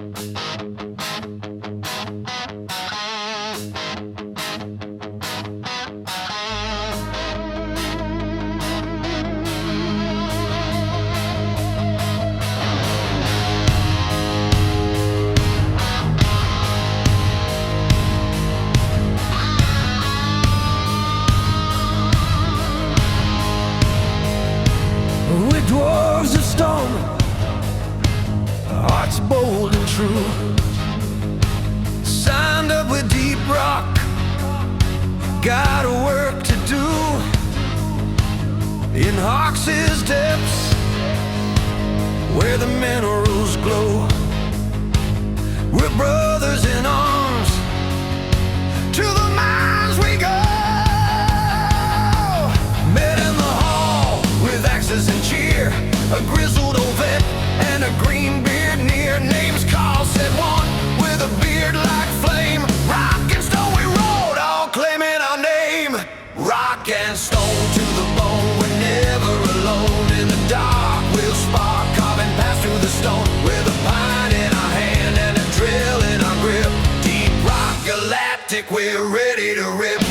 We're dwarves of stone, hearts bold and true, signed up with deep rock, got a work to do. In Hawks' depths, where the minerals glow, we're brothers in arms, to the mines we go. Met in the hall with axes and cheer, a grizzled old vet and a green beard near. Names called, said one with a beard like flame. Rock and stone we rode, all claiming our name. Rock and stone to the bone, we're never alone. In the dark we'll spark, carving paths through the stone, with a pine in our hand and a drill in our grip. Deep rock galactic, we're ready to rip.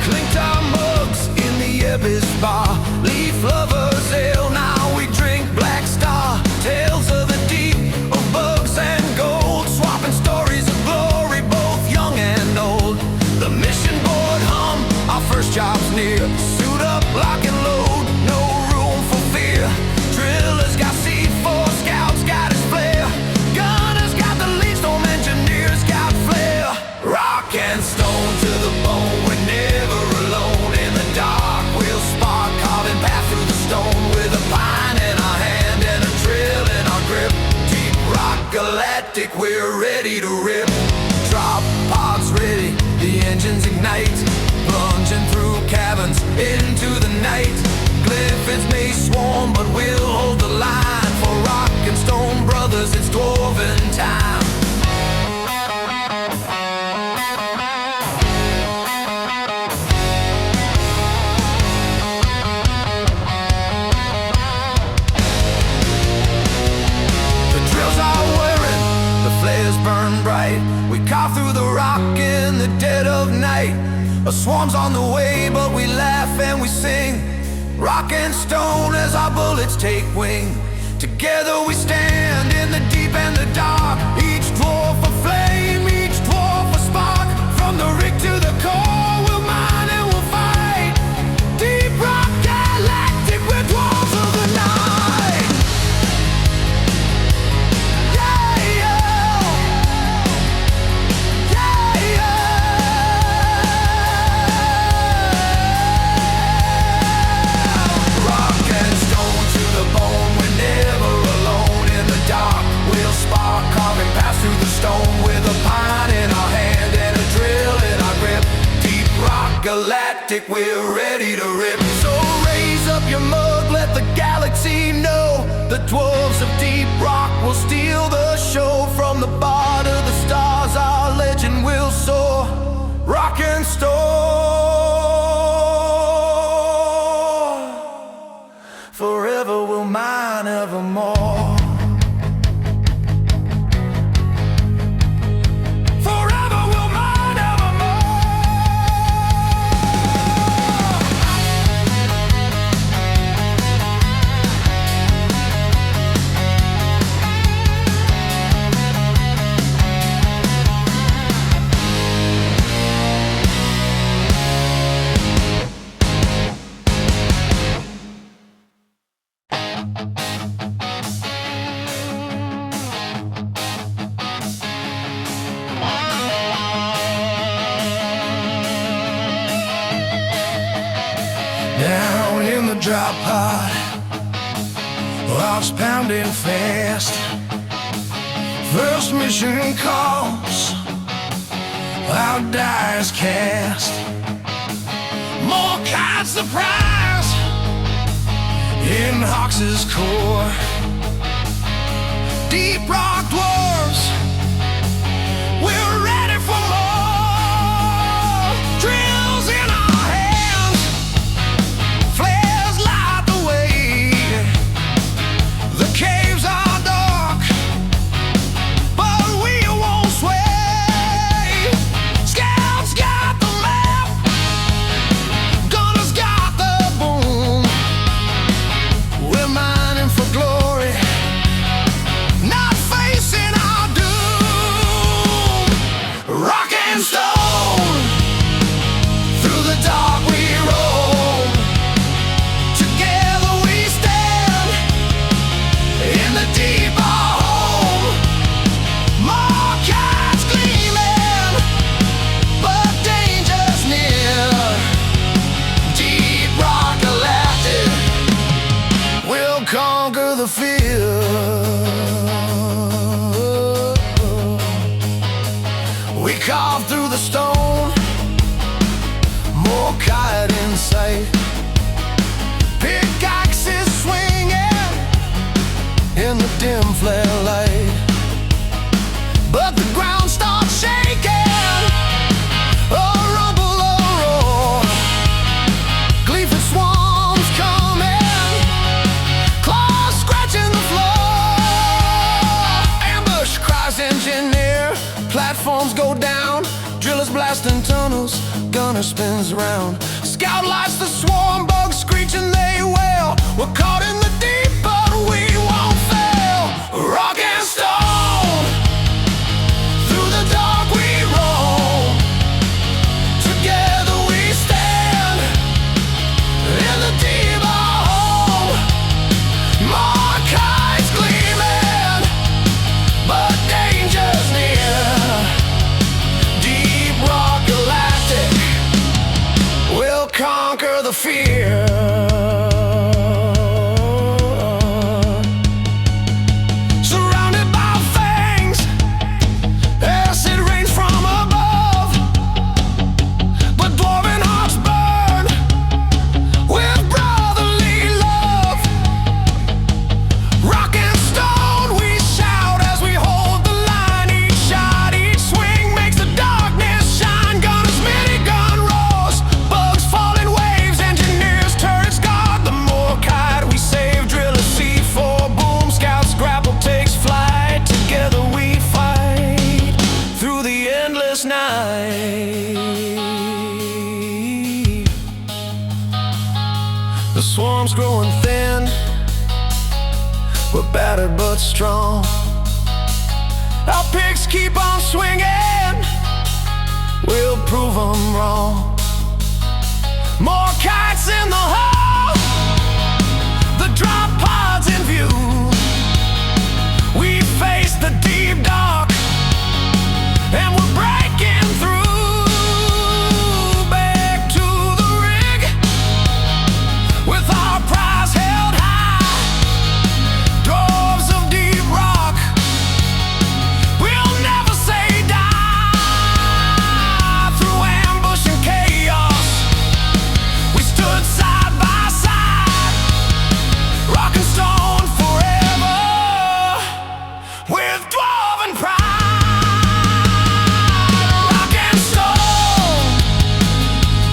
Clinked our mugs in the Abyss bar, leaf lovers ale, now we drink Black Star. Tales of the deep, of bugs and gold, swapping stories of glory, both young and old. The mission board hum, our first job's near. Suit up, lock and load, no room for fear. Drillers got C4, scouts got his flair, gunners got the lead storm, engineers got flair. Rock and stone to the bone, we're never alone. In the dark we'll spark, carving path through the stone, with a pine in our hand and a drill in our grip. Deep rock galactic, we're ready to rip. Drop pods ready, the engines ignite, plunging through caverns into the night. Glyphids may swarm, but we'll hold the line. For rock and stone brothers, it's dwarven time. Burn bright, we carve through the rock in the dead of night. A swarm's on the way, but we laugh and we sing. Rock and stone as our bullets take wing. Together we stand in the deep and the dark. Each dwarf a flame, each dwarf a spark. From the rig to the core, we'll mine and we'll fight. Deep rock galactic, we're dwarves of the night. With a pine in our hand and a drill in our grip. Deep rock galactic, we're ready to rip. So raise up your mug, let the galaxy know the dwarves of deep rock will steal the show. From the bar to the stars, our legend will soar. Rock and stone, forever we'll mine evermore. Down in the drop pod, hearts pounding fast. First mission calls, our die is cast. More kind surprise in Hawks' core. Deep rock dwarves, we're ready for more. Drills in our hands, flares light the flare light. But the ground starts shaking, a rumble, a roar. Gleeful swarms coming, claws scratching the floor. Ambush cries engineer, platforms go down. Drillers blasting tunnels, gunner spins around. Scout lights the swarm, bugs screeching they wail. We're caught in the deep, but we won't fail. Rock and stone, through the dark we roam. Together we stand, in the deep our home. More kites gleaming, but danger's near. Deep rock galactic, we'll conquer the fear. Surrounded by fangs, acid rains from above. But dwarven hearts burn with brotherly love. Rock and stone we shout as we hold the line. Each shot, each swing makes the darkness shine. Gunners minigun roars, bugs fall in waves. Engineers turrets guard, the more kite we save. Drillers C4 boom, scouts grapple takes flight. Together we fight through the endless night. The swarm's growing thin, we're battered but strong. Our picks keep on swinging, we'll prove them wrong. More kites in the hall, the drop pods in view. We face the deep dark, and we're breaking through. Back to the rig, with our prize held high. Dwarves of deep rock, we'll never say die. Through ambush and chaos, we stood side by side. Rock and stone forever, with dwarven pride. Rock and stone,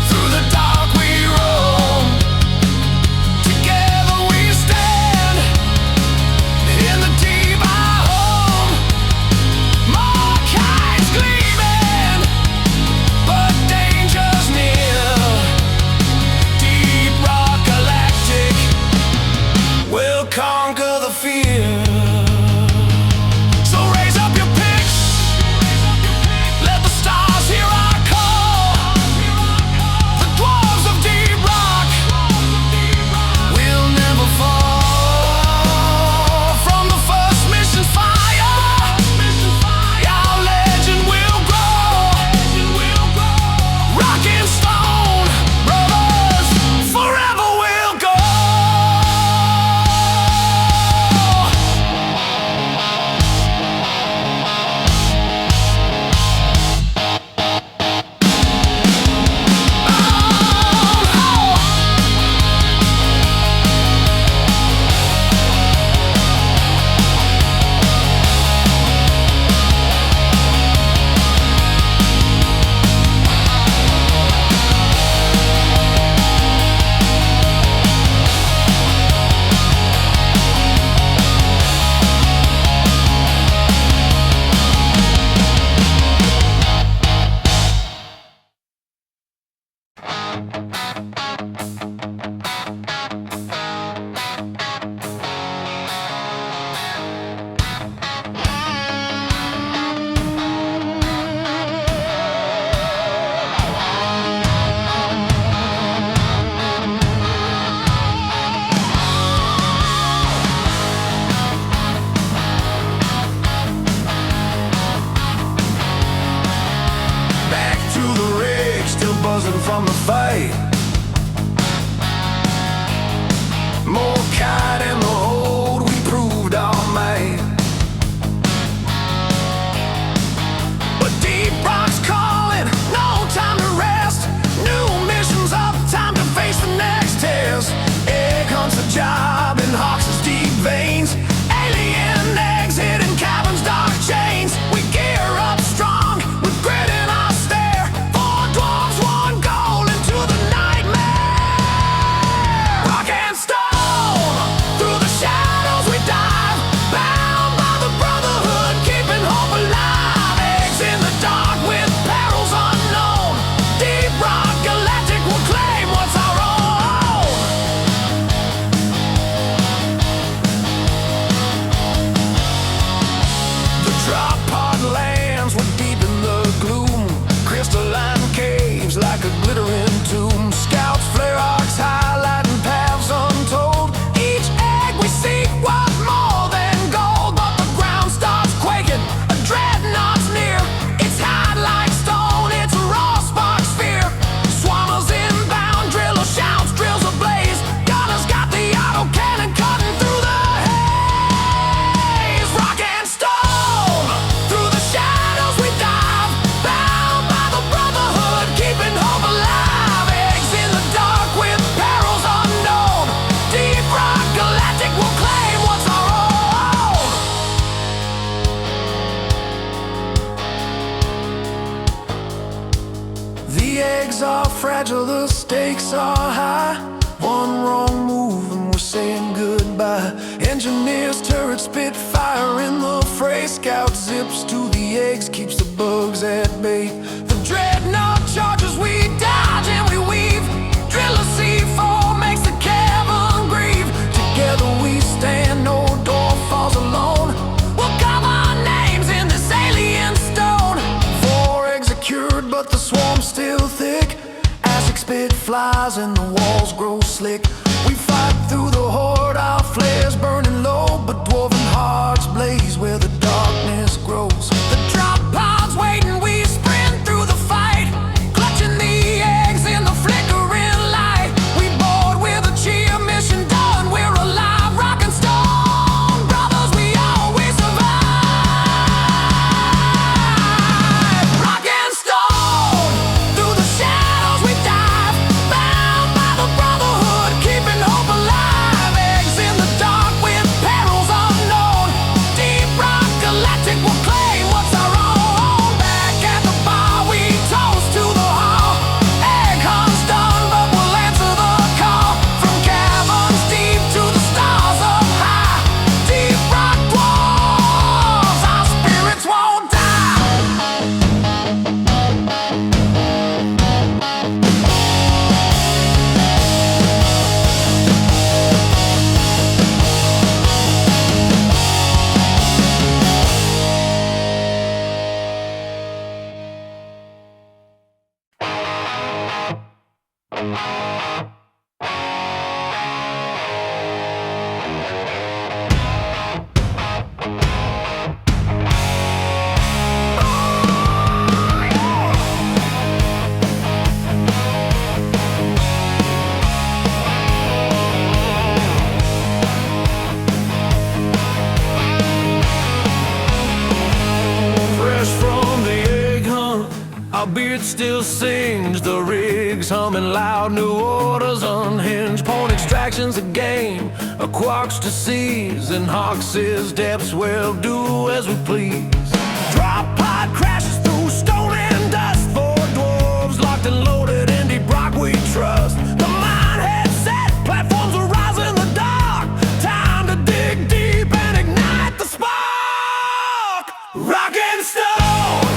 through the dark we roam. Together we stand, in the deep our home. More kites gleaming, but danger's near. Deep rock galactic, we'll conquer the fear. So raise up your picks, let the stars hear our call. The dwarves of deep rock, we'll never fall from the first mission's fire. Our legend will grow. Rock and stone, brothers, forever we'll go. buzzing from the fight. More kite in the hold, we proved our might. But deep rock's calling, no time to rest. New missions up, time to face the next test. Egg hunts a job in Hawks' deep veins. Alien fragile, the stakes are high. One wrong move and we're saying goodbye. Engineers, turrets, spit fire in the fray. Scout zips to the eggs, keeps the bugs at bay. The dreadnought charges, we dodge and we weave. Driller C4 makes the cavern grieve. Together we stand, no door falls alone. We'll carve our names in this alien stone. 4 eggs are cured, but the swarm's still thick. Acid spit flies and the walls grow slick. We fight through the horde, our flares burning low. But dwarven hearts blaze where the darkness grows. The drop pods waiting, we sprint through the fight. Clutching the eggs in the flickering light. We board with a cheer, mission done, we're alive. Rock and stone, brothers, we always survive. Rock and stone, through the shadows we dive. Bound by the brotherhood, keeping hope alive. Eggs in the dark with perils unknown. Deep rock galactic will claim what's our own. Back at the bar we toast to the hall. Egg hunt's done, but we'll answer the call. From caverns deep to the stars up high. Deep rock dwarves, our spirits won't die. Fresh from the egg hunt, our beard still sings. The rigs humming loud, new orders unhinged. Point extraction's a game, a quarks to seize. In Hox's depths we'll do as we please. Drop pod crashes through stone and dust. 4 dwarves locked and loaded in deep rock we trust. The mine head set, platforms will rise in the dark. Time to dig deep and ignite the spark. Rock and stone,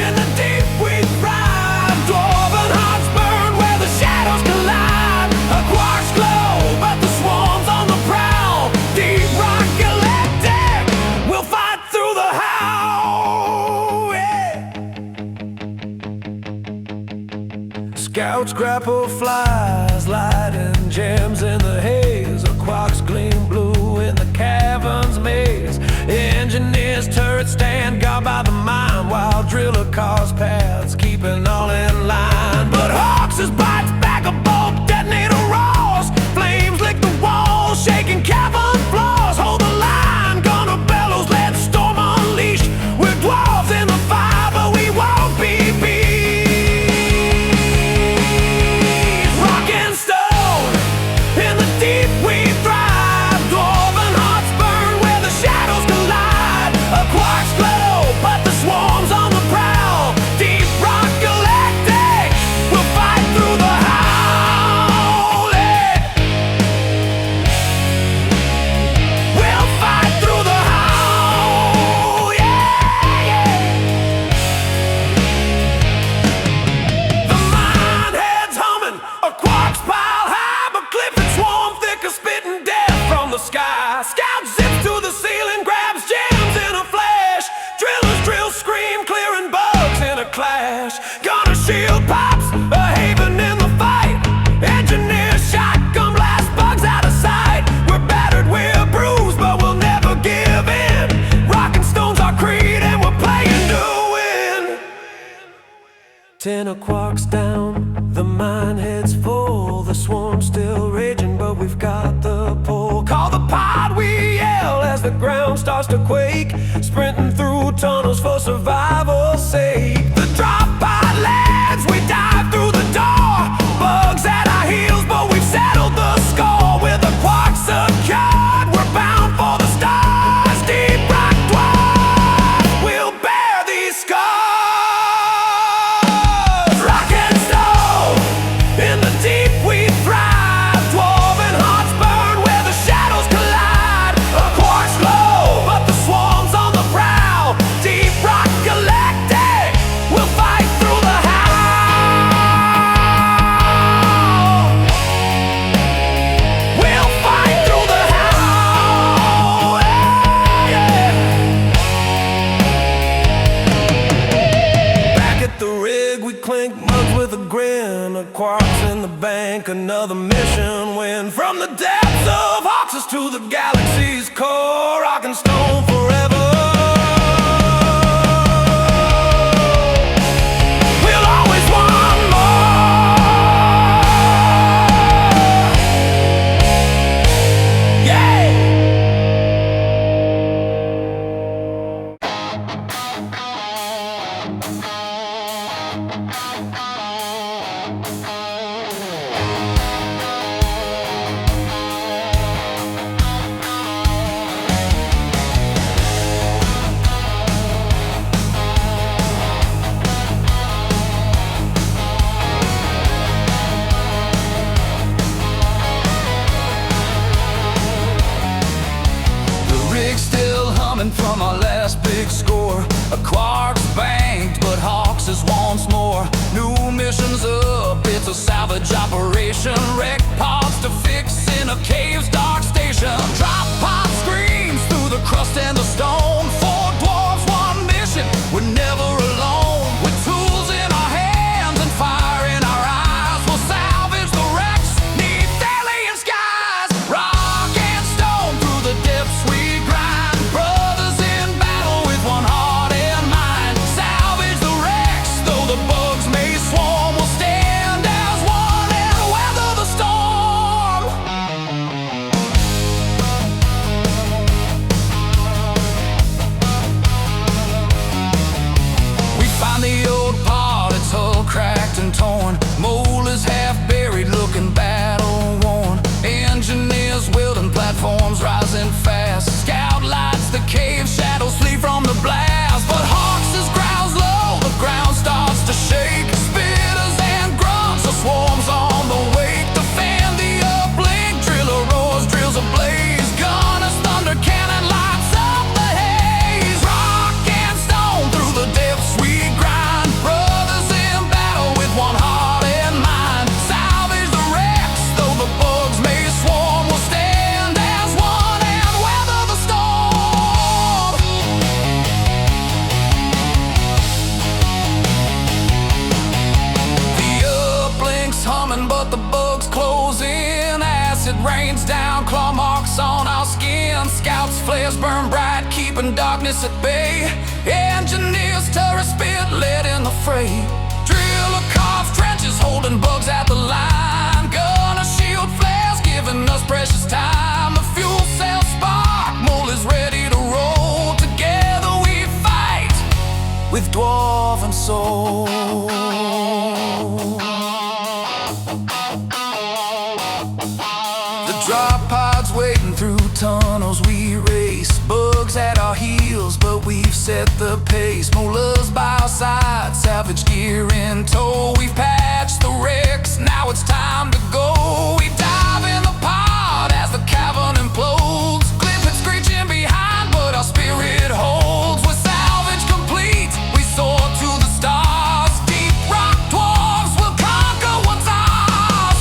in the deep we thrive. Dwarven hearts burn where the shadows collide. A quark's glow, but the swarm's on the prowl. Deep rock galactic, we'll fight through the howl. Yeah. Scouts grapple flies, lighting gems in the haze. A quark's gleam blue in the cavern's maze. Engineers, turrets stand guard by the mine, while driller carves paths, keeping all in line. But Hawks' bites back a bolt, detonator roars. Flames lick the walls, shaking cavern floors. Hold the line, gonna bellows, let storm unleash. We're dwarves in the fire, but we won't be beat. Rock and stone, in the deep we thrive. Dwarven hearts burn where the shadows collide. A quark's glow, but the swarm's on the prowl. Deep rock galactic, we'll fight through the howl. Yeah. We'll fight through the howl. Yeah, yeah. The mine head's humming, a quark's pile high, but cliff and swarm thicker, spitting death from the sky. Scout zips to the ceiling, grabs gems in a flash. Drillers drill, scream, clearing bugs in a clash. Gunner shield pops, a haven in the fight. Engineer shotgun blast, bugs out of sight. We're battered, we're bruised, but we'll never give in. Rock and stone's our creed, and we're playing to win. 10 quarks down, the mine head's full. The swarm's still raging, but we've got the pull. Call the pod, we yell as the ground starts to quake. Sprinting through tunnels for survival's sake. The drop pod lands, we dive through the door. Bugs at our heels, but we've settled the score. With the quark secured, we're bound for the stars. Deep rock dwarf, we'll bear these scars. Rock and stone, A Quark's banked, but Hawks is once more. New missions up, it's a salvage operation. Wreck pods to fix in a cave's dark station. Drop pod screams through the crust and the stone. 4 dwarves, 1 mission, we're never alone. With tools in our hands and fire in our eyes, we'll salvage the wrecks, neath alien skies. Rock and stone through the depths we grind. Brothers in battle with one heart and mind. Salvage the wrecks, though the bugs may swarm. We'll stand as one and weather the storm. We find the old pod, its hull cracked and torn. Mole is half buried, looking battle worn. Engineers welding platforms, rising fast. Scout lights the cave, shadows flee from the blast. But Hawks' growls low, the ground starts to shake. Spitters and grunts, the swarms on the wake. Defend the uplink, driller roars, drills ablaze. Gunners thunder, cannon lights up the haze. Rock and stone through the depths we grind. Brothers in battle with one heart and mind. Salvage the wrecks, though the bugs may swarm. We'll stand as one and weather the storm. The uplink's humming, but the bugs close in. Acid rains down, claw marks on our skin. Scouts' flares burn bright, keeping darkness at bay. Engineers turret spit, lead in the fray. Driller carves trenches, holding bugs at the line. Gunner shield flares, giving us precious time. The fuel cell spark, mole is ready to roll. Together we fight with Dwarven Song. The drop pod's waiting through tunnels we race. Bugs at our heels, but we've set the pace. Molars by our side, salvage gear in tow. We've patched the wrecks, now it's time to go. We dive in the pod as the cavern implodes. Clifford screeching behind, but our spirit holds. With salvage complete, we soar to the stars. Deep rock dwarves will conquer what's ours.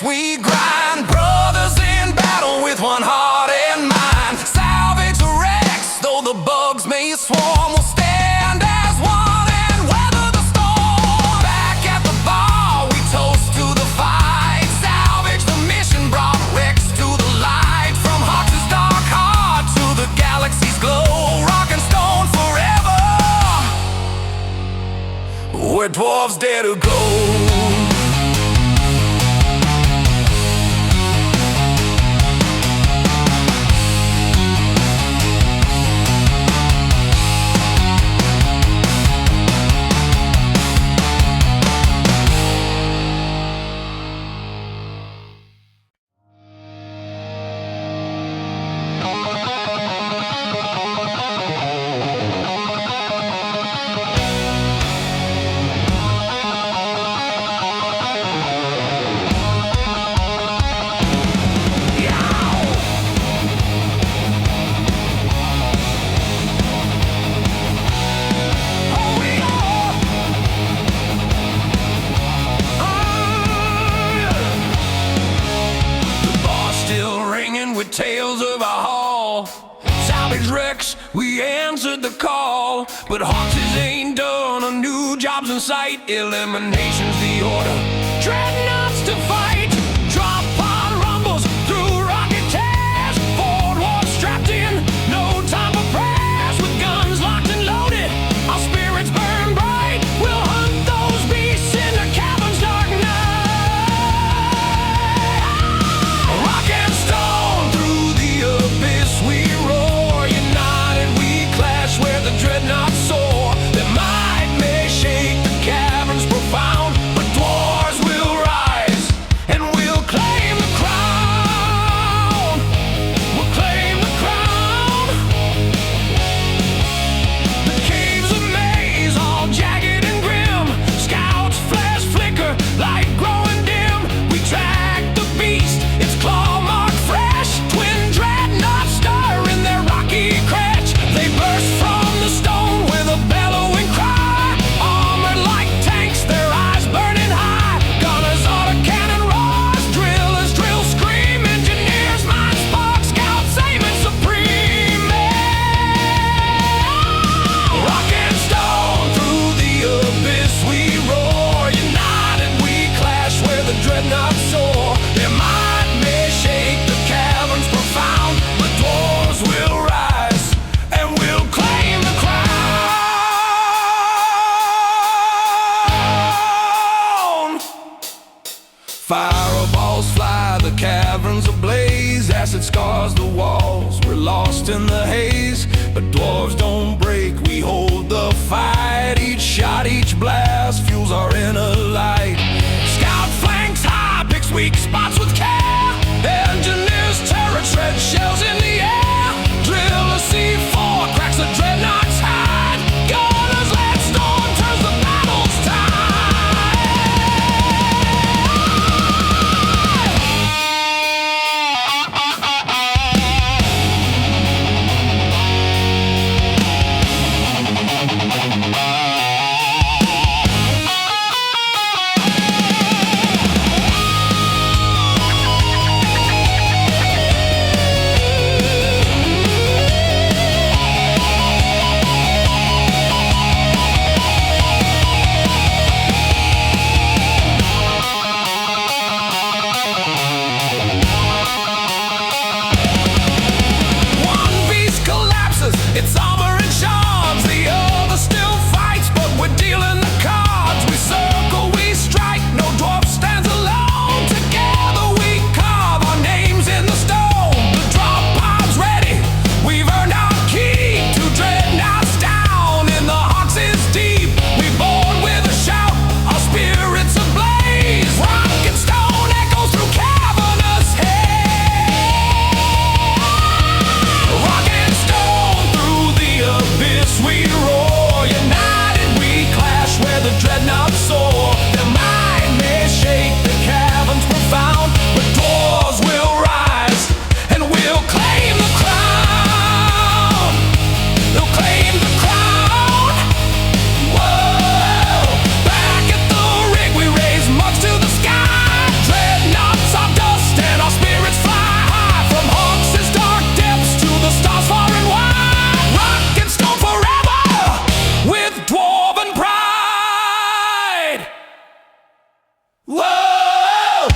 We grind, brothers in battle with one heart and mind. Salvage the wrecks, though the bugs may swarm. We'll stand as one and weather the storm. Back at the bar, we toast to the fight. Salvage the mission, brought wrecks to the light. From Hawks' dark heart to the galaxy's glow. Rock and stone forever, where dwarves dare to go. Tales of a haul, salvage wrecks, we answered the call. But Hawks ain't done, a new job's in sight. Elimination's the order, dreadnoughts to fight. Drop pod rumbles through rocket tears. Ford was strapped in, no time for prayers. With guns locked and loaded, our spirits burn bright. We'll hunt those beasts in the cavern's dark night. Rock and stone, we roar, unite. face, it scars the walls. We're lost in the haze, but dwarves don't break. We hold the fight. Each shot, each blast fuels our inner light. Scout flanks high, picks weak spots with care. Engineers terror, tread shells in the air. Drill a C4, cracks a dreadnought's hide. Gunners let storm, turns the battle's tide. It's armor and charms, the other still fights, but we're dealing the cards. We circle, we strike, no dwarf stands alone. Together we carve our names in the stone. The drop pod's ready, we've earned our key. Two dreadnoughts down, in the hearts is deep. We born with a shout, our spirits ablaze. Rock and stone echoes through cavernous haze. Rock and stone abyss we roar, united we clash where the dreadnoughts soar. Their might may shake the caverns profound, but dwarves will rise and we'll claim the crown. They'll claim the crown. Whoa! Back at the rig we raise mugs to the sky. Dreadnoughts are dust and our spirits fly high, from Hawks' dark depths to the stars far and wide. With dwarven pride. Whoa!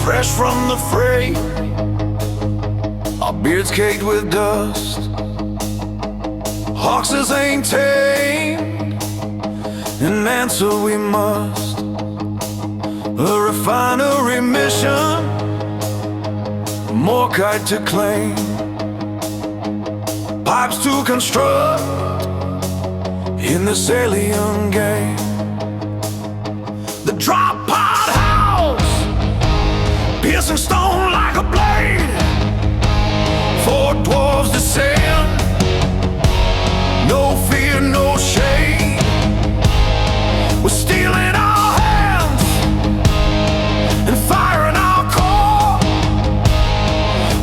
Fresh from the fray, our beards caked with dust. Hawks ain't tame, and answer we must. A refinery mission, more kite to claim, pipes to construct in this alien game. The drop pod house, piercing stone like a blade. Four dwarves descend, no fear, no shame. We're steeling our hands and firing our core.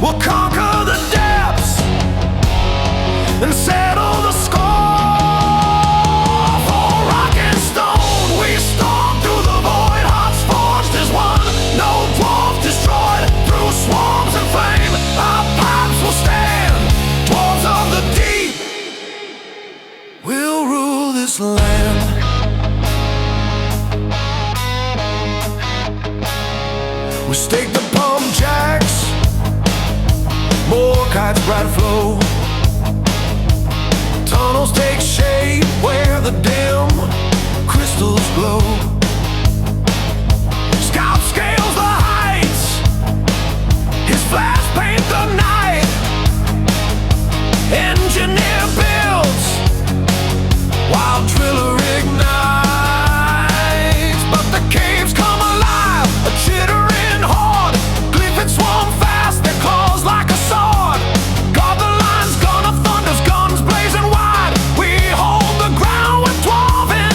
We'll conquer the depths and settle the score. For rock and stone we storm through the void. Hearts forged as one, no dwarf destroyed. Through swarms and flame our pipes will stand. Dwarves of the deep will rule this land. We stake the pump jacks, more kites bright flow. Tunnels take shape where the dim crystals glow. Scout scales the heights, his flash paint the night. Engineer builds while driller ignites. But the caves come alive, a chittering horde. Glyph and swarm fast, their claws like a sword. Guard the lines, gun of thunders, guns blazing wide. We hold the ground with dwarven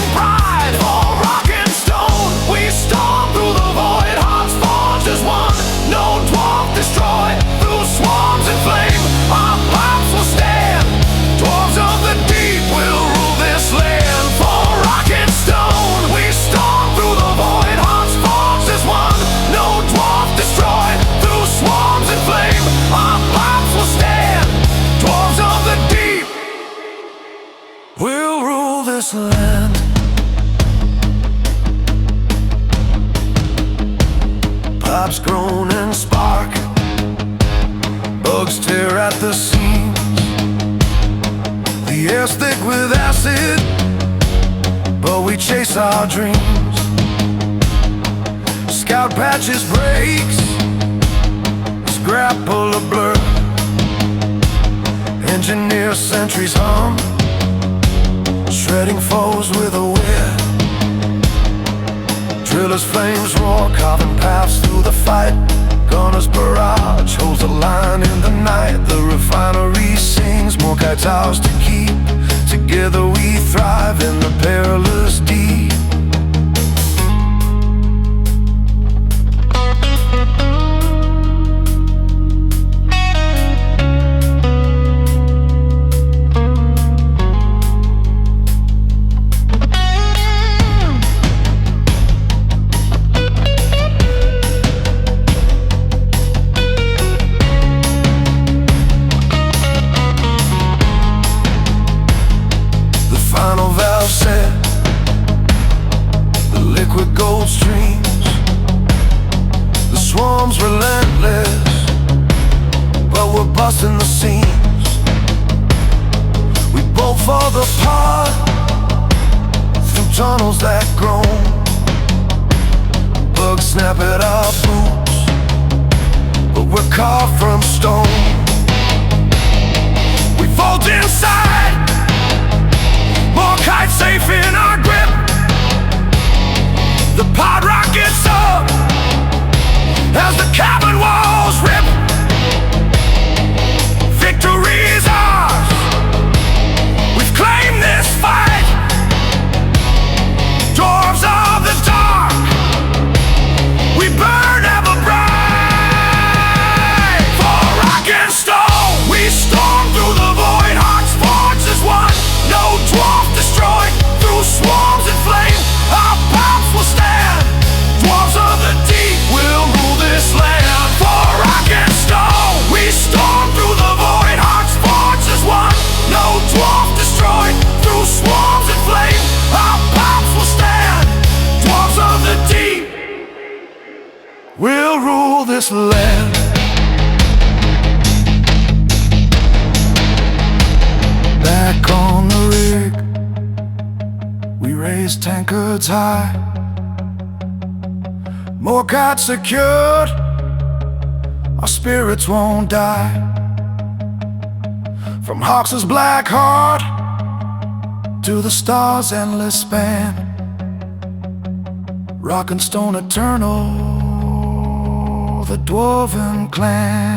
traps groan and spark. Bugs tear at the seams. The air's thick with acid, but we chase our dreams. Scout patches breaks, scrapple a blur. Engineer sentries hum, shredding foes with a whip. Drillers' flames roar, carving paths through the fight. Gunner's barrage holds the line in the night. The refinery sings more kite towers to keep. Together we thrive in the perilous deep. Set, the liquid gold streams, the swarm's relentless, but we're busting the seams. We bolt for the pot through tunnels that groan. Bugs snap at our boots, but we're carved from stone. We fold inside, more kites safe in our grip. The pod rockets up as the cabin walls rip. Victory's ours, we've claimed this fight. Dwarves of the dark, we burn ever bright. For rock and stone, we storm through the void. Hearts forged as one, no dwarf destroyed. Through swarms and flame, our pops will stand. Dwarves of the deep will rule this land. For rock and stone, we storm through the void. Hearts forged as one, no dwarf destroyed. Through swarms and flame, our pops will stand. Dwarves of the deep will rule this land. Back on the rig, we raise tankards high. More kites secured, our spirits won't die. From Hawks' black heart to the stars' endless span, rock and stone eternal, the Dwarven clan.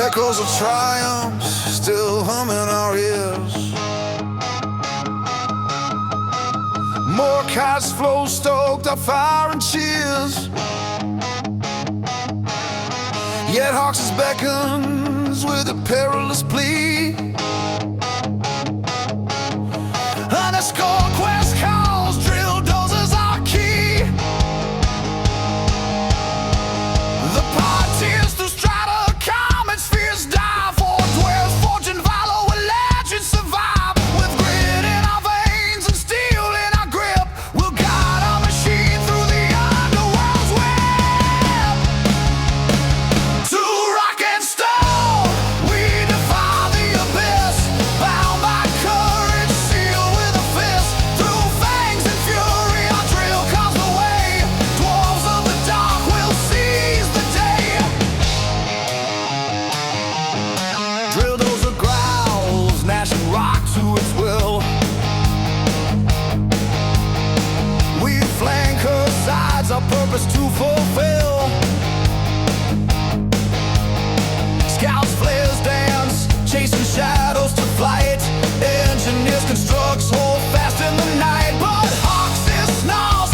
Echoes of triumph still hum in our ears. More kites flow, stoked our fire and cheers. Yet Hawks beckons with a perilous plea. Unescored quest calls, drill dozers are key. The parties through strata, comets, fears die. For dwells, fortune, valor, where legends survive. With grit in our veins and steel in our grip, we'll guide our machine through the underworld's web. To rock and stone, we defy the abyss. Bound by courage, sealed with a fist. Through fangs and fury, our drill comes the way. Dwarves of the dark will seize the day. Drill dozer growls, gnashing rock to its will. We flank her sides, our purpose to fulfill. Scouts, flares dance, chasing shadows to flight. Engineers constructs, hold fast in the night. But Hawks' snarls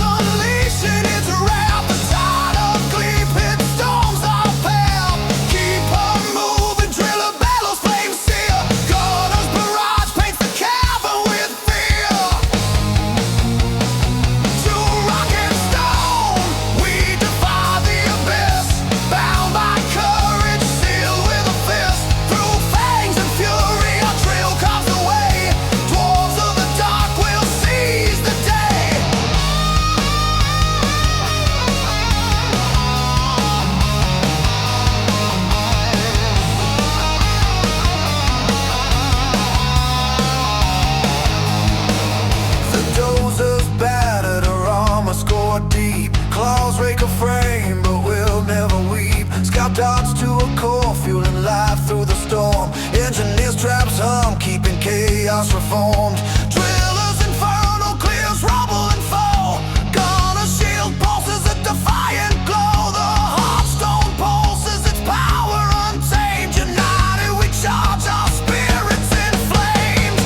Bulldozers battered our armor scored deep. Claws rake a frame, but we'll never weep. Scout darts to a core, fueling life through the storm. Engineers traps hum, keeping chaos reformed. Drillers infernal clears rubble and fall. Gunner shield pulses a defiant glow. The heartstone pulses its power untamed. United we charge, our spirits inflamed.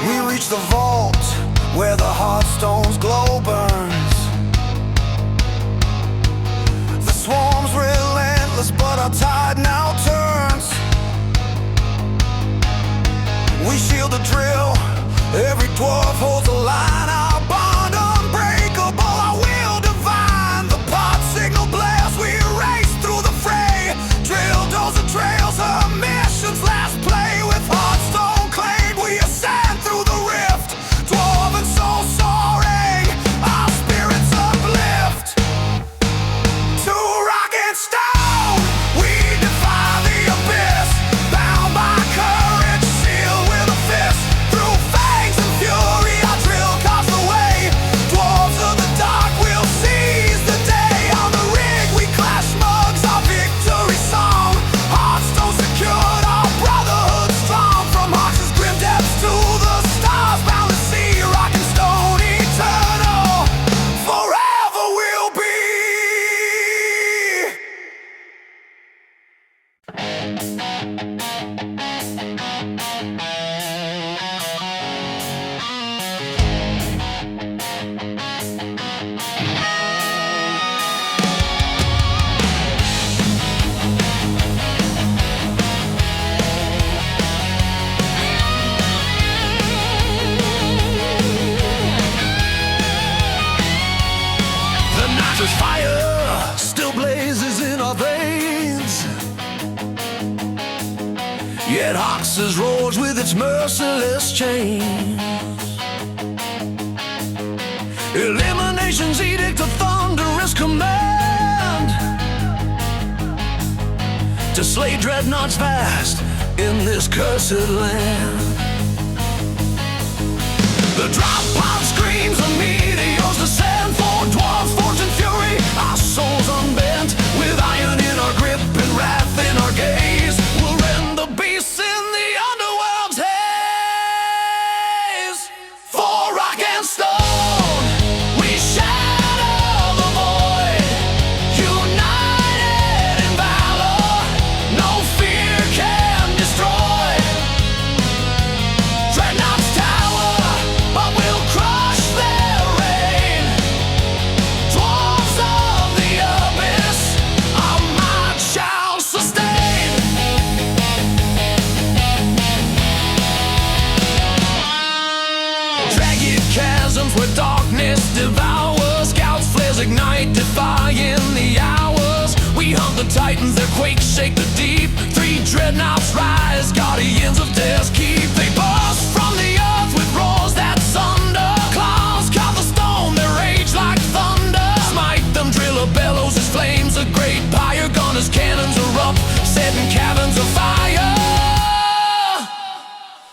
We reach the vault where the heartstone's glow burns. The swarm's relentless, but our tide now turns. We shield the drill, every dwarf holds a line. Our bond unbreakable, our will divine. The pod signal blares, we race through the fray. Drill dozer trails, her mission's last play. With heartstone claimed, we ascend through the rift. Dwarven Song soaring, our spirits uplift. To rock and stone, we defy the abyss. Bound by courage, sealed with a fist. Through fangs and fury, our drill carves the way. Dwarves of the dark will seize the day. On the rig, we clash mugs, our victory song. Heartstone secured, our brotherhood strong. From Hawks' grim depths to the stars, bound to see rock and stone eternal. Forever we'll be. The nitrous fire still blazes in our veins, yet Hox's roars with its merciless chains. Elimination's edict, a thunderous command to slay dreadnoughts fast in this cursed land. The drop pod screams of meteors descend for dwarves, force and fury. Our souls unbent, with iron in our grip and wrath in our gaze. We'll rend the beasts in the underworld's haze. For rock and stone, we shadow the void. United in valor, no fear can destroy. Dreadnoughts tower, but we'll crush their reign. Dwarves of the abyss, our might shall sustain. Jagged chasms where darkness devours. Scouts flares ignite, defying the hours. We hunt the titans, their quakes shake the deep. 3 dreadnoughts rise, guardians of death's keep. They burst from the earth with roars that sunder. Claws carve the stone, they rage like thunder. Smite them, driller bellows as flames a great pyre. Gunners cannons erupt, setting caverns of fire.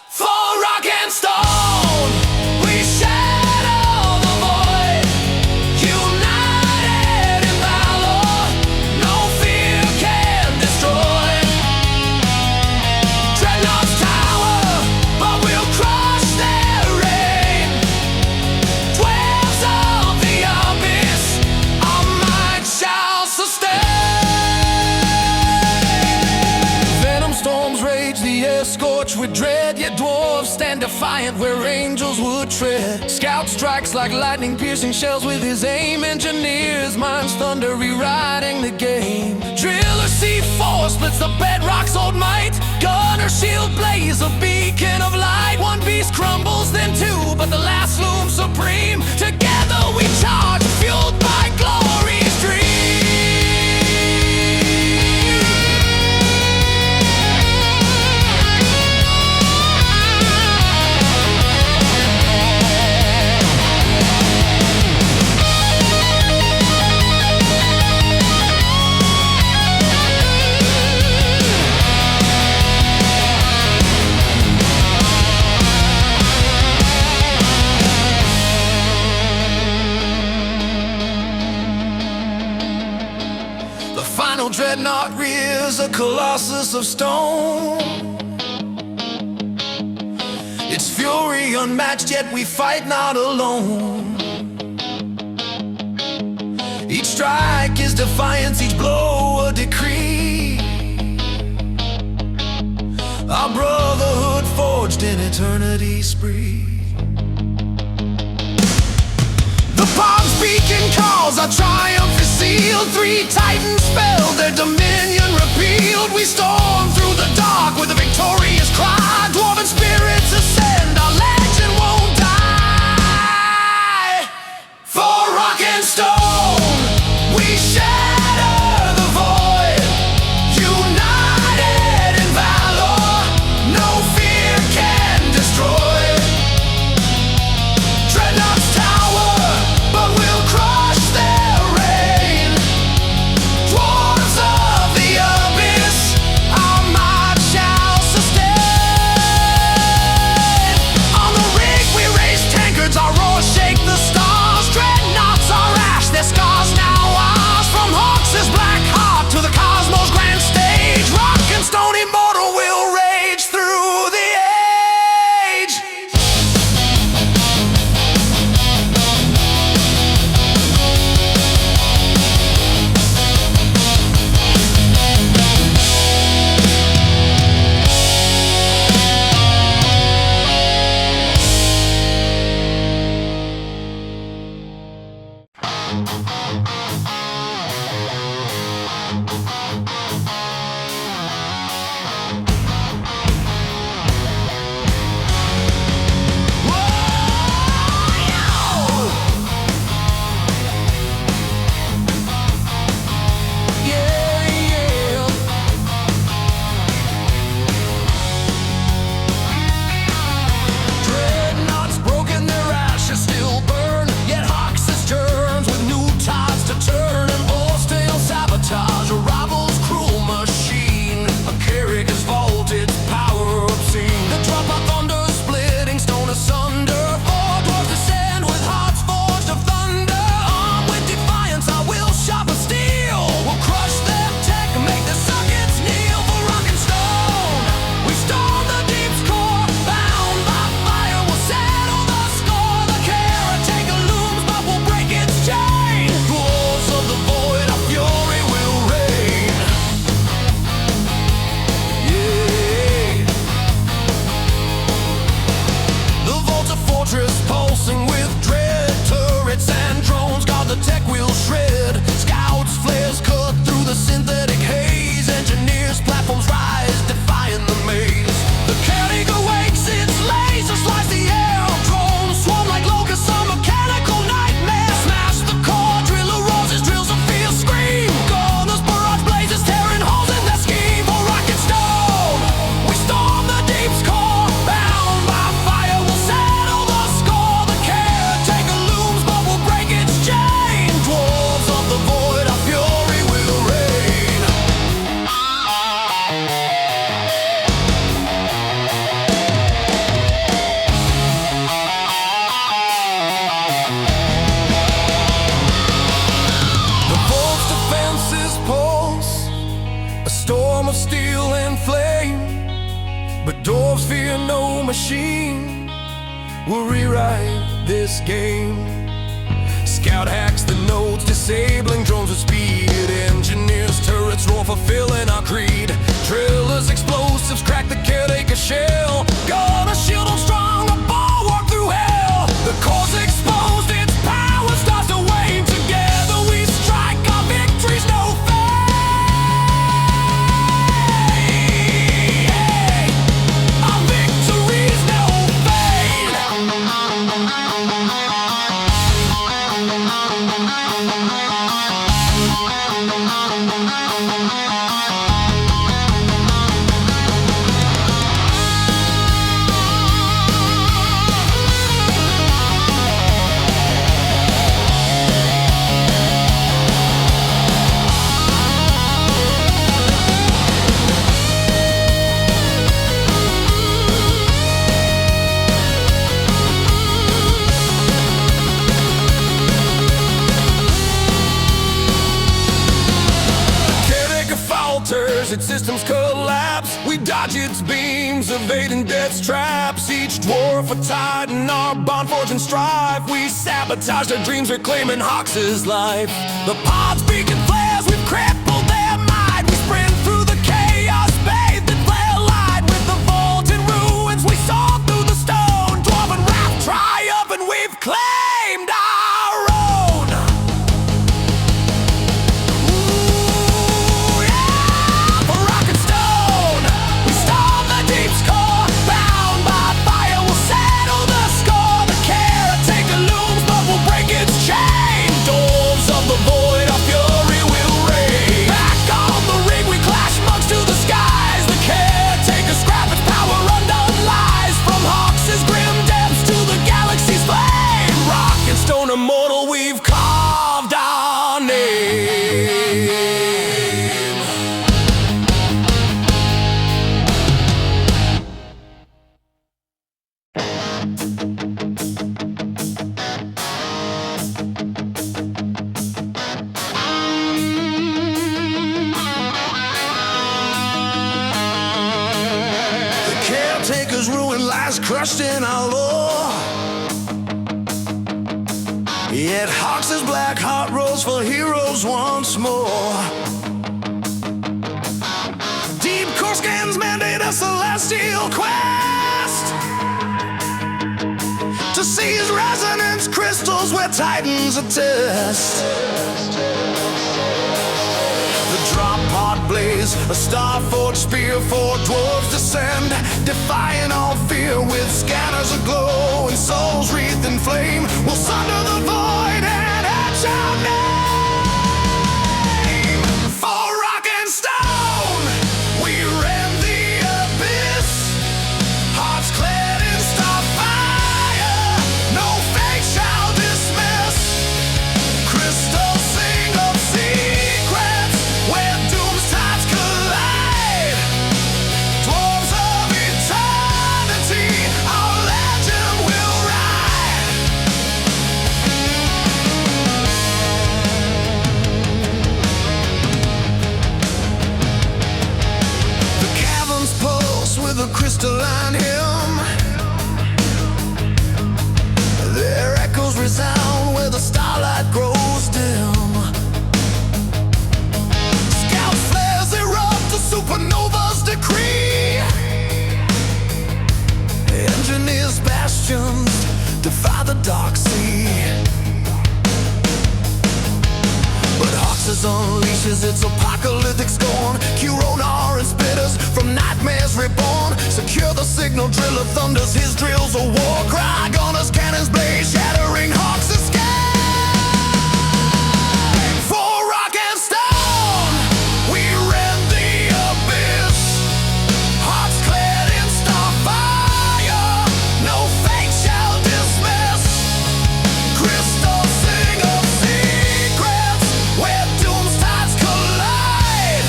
For rock and stone, we shadow the void. United in valor, no fear can destroy. Dreadnoughts tower, but we'll crush their reign. Dwarves of the abyss, our might shall sustain. Venom storms rage, the air scorched with dread. Yet dwarves stand defiant where angels would tread. Scout strikes like lightning, piercing shells with his aim. Engineers, minds thunder, rewriting the game. Driller C4 splits the bedrock's old might. Gunner shield blaze, a beacon of light. One beast crumbles, then 2, but the last looms supreme. Together we charge, fueled by glory's dream. final dreadnought rears a colossus of stone. Its fury unmatched, yet we fight not alone. Each strike is defiance, each blow a decree. Our brotherhood forged in eternity spree. The Pog's beacon calls, our triumph is sealed. 3 titans fell, their dominion repealed. We storm through the dark with a victorious cry. Dwarven spirits ascend, our legend won't die. For rock and stone, we shatter the void. United in valor, no fear can destroy. Dreadnoughts tower, but we'll crush their reign. Dwarves of the abyss, our might shall sustain. On the rig we raise tankards, our roars shake the stars. Dreadnoughts are ash, their scars now ours. From Hawks' black heart to the cosmos' grand stage, rock and stone immortal will rage through the age. Dreadnoughts broken, their ashes still burn. Yet Hawks' germs with new tides to turn. And Boar's tail sabotage a rival's cruel machine. A Carrick is vaulted, power obscene. The drop of thunder splitting stone asunder. 4 dwarfs descend with hearts forged of thunder. Armed with defiance, I will sharpen steel. We'll crush their tech, make the sockets kneel. For rock and stone, we storm the deep's core. Bound by fire, we'll settle the score. The caretaker looms, but we'll break its chain. Dwarves of the void, our fury will reign. Yeah. The vault's a fortress pulsing with dread. Turrets and drones guard the tech we'll shred. Scouts, flares cut through the synthetic haze. Engineers, platforms rise, defying the maze. The Carrick awakes, its lasers slice the air. Drones swarm like locusts, a mechanical nightmare. Smash the core, driller roars his drills, a fierce scream. Gunners, barrage blazes, tearing holes in their scheme. For rock and stone, we storm the deep's core. Bound by fire, we'll settle the score. The caretaker looms, but we'll break its chain. Dwarves of the void, our fury will reign. The vault's defenses pulse, a storm of steel and flame. But dwarves fear no machine will rewrite this game. Scout hacks the nodes, disabling drones with speed. Engineers, turrets roar, fulfilling our creed. Drillers, explosives crack the caretaker shell. Gunner shield on strong, a bulwark through hell. The core's exposed, its power starts to wane. Together we strike, our victory's no fade. Our victory's no fade. systems collapse. We dodge its beams, evading death's traps. Each dwarf a titan, our bond forging strife. We sabotage their dreams, reclaiming Hawks' life. The pods beacon flares, we've crippled their mind. We sprint through the chaos, bathed in flare light. With the vaulted ruins, we saw through the stone. Dwarven wrath triumph, and we've claimed our own. Ooh, yeah! For rock and stone, we storm the deep's core. Bound by fire, we'll settle the score. The caretaker looms, but we'll break its chain. Doors of the void, our fury will reign. Back on the ring, we clash monks to the skies. The caretaker scrap its power, undone lies. From Hawks' grim depths to the galaxy's flame. Rock and stone immortal, we've carved our name. The caretaker's ruin lies crushed in our lore. Yet Hawks' black heart rose for heroes once more. Deep core scans mandate a celestial quest to seize resonance crystals where titans attest. The drop pod blaze, a star-forged spear for dwarves descend, defying all fear with scanners aglow and souls wreathed in flame. We'll sunder the void and etch our name. For rock and stone, we rend the abyss. Hearts clad in starfire, no fate shall dismiss. Crystals sing of secrets where doom's tides collide. Dwarves of eternity, our legend will ride. The caverns pulse with a crystalline hymn. Their echoes resound where the starlight grows dim. Scout flares erupt, the supernova's decree. Engineers' bastions defy the dark sea. But Hawks' unleashes its apocalyptic scorn. Curonar and spitters from nightmares reborn. Secure the signal, driller thunders his drills a war cry. Gunners, cannons blaze, shattering Hawks' escape. For rock and stone, we rend the abyss. Hearts clad in starfire, no fate shall dismiss. Crystals sing of secrets where doom's tides collide.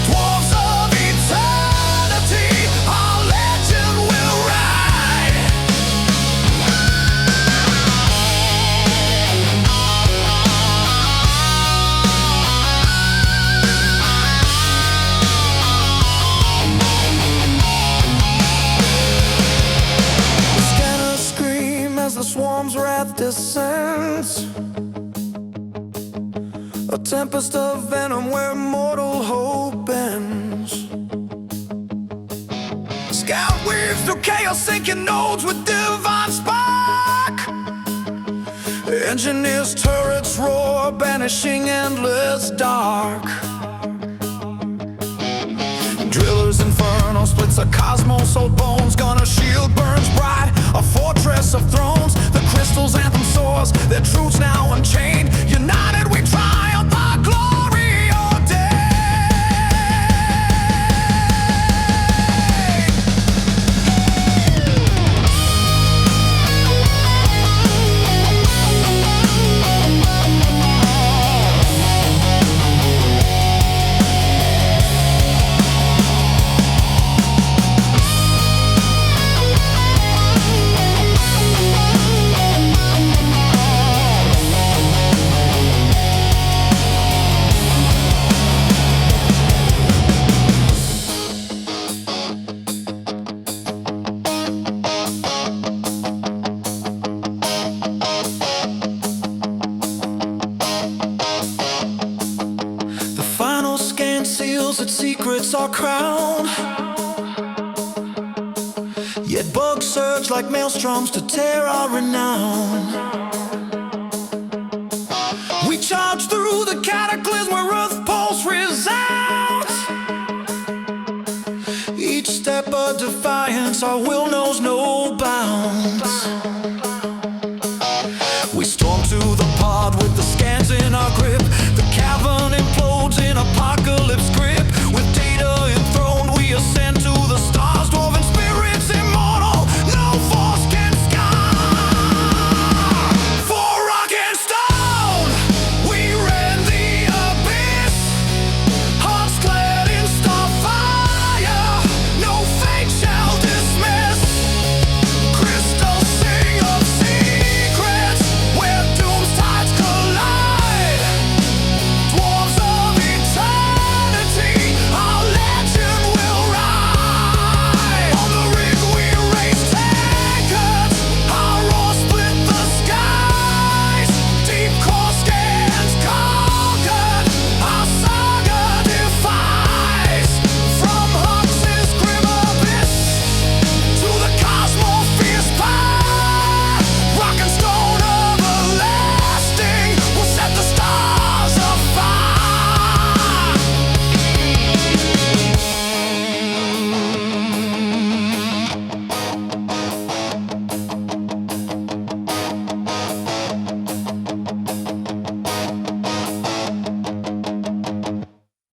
Dwarves of eternity, our legend will ride. The scanners scream as the swarm's wrath descends. A tempest of venom where mortal hope ends. Scout weaves through chaos, sinking nodes with divine spark. Engineers' turrets roar, banishing endless dark. Drillers' inferno splits a cosmos, old bones. Gunner shield burns bright, a fortress of thrones. The crystal's anthem soars, their truths now unchained. United we triumph, our glory ordained. cursed secrets are crowned. Yet bugs surge like maelstroms to tear our renown. We charge through the cataclysm where earth pulse resounds. Each step a defiance, our will